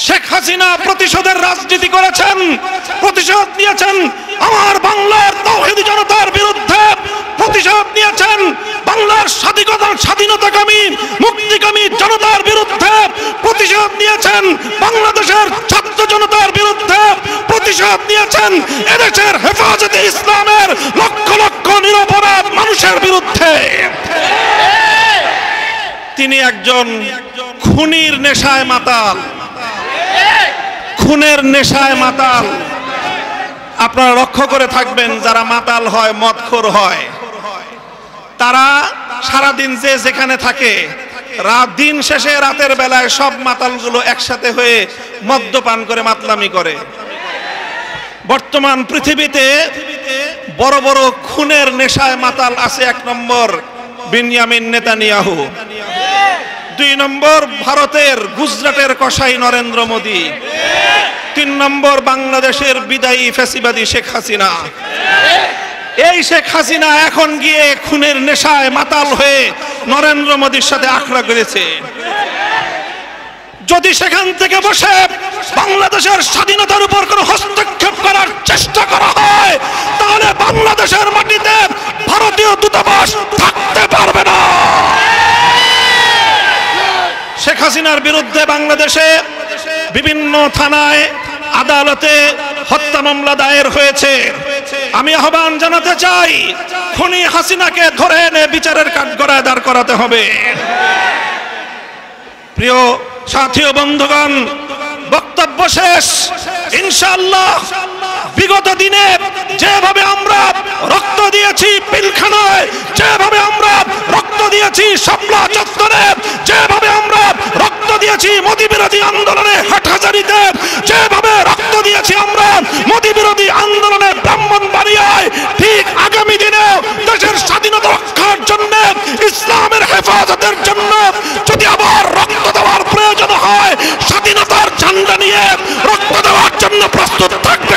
শেখ হাসিনা প্রতিশোধের রাজনীতি করেছেন, প্রতিশোধ নিয়েছেন আমার বাংলার তাওহীদি জনতার বিরুদ্ধে, প্রতিশোধ নিয়েছেন বাংলার স্বাধীনতাকামী মুক্তিকামী জনতার বিরুদ্ধে, প্রতিশোধ নিয়েছেন বাংলাদেশের ছাত্র জনতার বিরুদ্ধে, প্রতিশোধ নিয়েছেন এদেশের হেফাজতে ইসলামের লক্ষ লক্ষ নিরপরাধ মানুষের বিরুদ্ধে। তিনি একজন খুনির নেশায় মাতাল, খুনের নেশায় মাতাল। আপনারা লক্ষ্য করে থাকবেন, যারা মাতাল হয়, মদখোর হয়, তারা সারাদিন যে যেখানে থাকে, দিন শেষে রাতের বেলায় সব মাতালগুলো একসাথে হয়ে মদ্যপান করে মাতলামি করে। বর্তমান পৃথিবীতে বড় বড় খুনের নেশায় মাতাল আছে। 1 নম্বর বিনিয়ামিন নেতানিয়াহু, 2 নম্বর ভারতের গুজরাটের কসাই নরেন্দ্র মোদী, 3 নম্বর বাংলাদেশের বিদায়ী ফ্যাসিবাদী শেখ হাসিনা। এই শেখ হাসিনা এখন গিয়ে খুনের নেশায় মাতাল হয়ে নরেন্দ্র মোদীর সাথে আখড়া করেছে। যদি সেখান থেকে বসে বাংলাদেশের স্বাধীনতার উপর কোনো হস্তক্ষেপ করার চেষ্টা করা হয়, তাহলে বাংলাদেশের মাটিতে ভারতীয় দূতাবাস থাকতে পারবে না। শেখ হাসিনার বিরুদ্ধে বাংলাদেশে বিভিন্ন থানায়, আদালতে হত্যা মামলা দায়ের হয়েছে। আমি আহ্বান জানাতে চাই, খুনি হাসিনাকে ধরে এনে বিচারের কাঠগড়ায় দাঁড় করাতে হবে। প্রিয় সাথী ও বন্ধুগণ, বক্তব্য শেষ। ইনশাআল্লাহ বিগত দিনে যেভাবে আমরা রক্ত দিয়েছি পিলখানায়, যেভাবে আমরা রক্ত দিয়েছি শাপলা চত্বরে, যেভাবে আমরা রক্ত দিয়েছি মোদী বিরোধী আন্দোলনে হাটহাজারীতে, যেভাবে রক্ত দিয়েছি আমরা মোদী বিরোধী আন্দোলনে ব্রাহ্মণবাড়িয়ায়, ঠিক আগামী দিনে দেশের স্বাধীনতা রক্ষার জন্য, ইসলামের হেফাজতের জন্য যদি আবার রক্ত দেওয়ার প্রয়োজন হয়, স্বাধীনতার ঝান্ডা নিয়ে রক্ত দেওয়ার জন্য প্রস্তুত থাকবে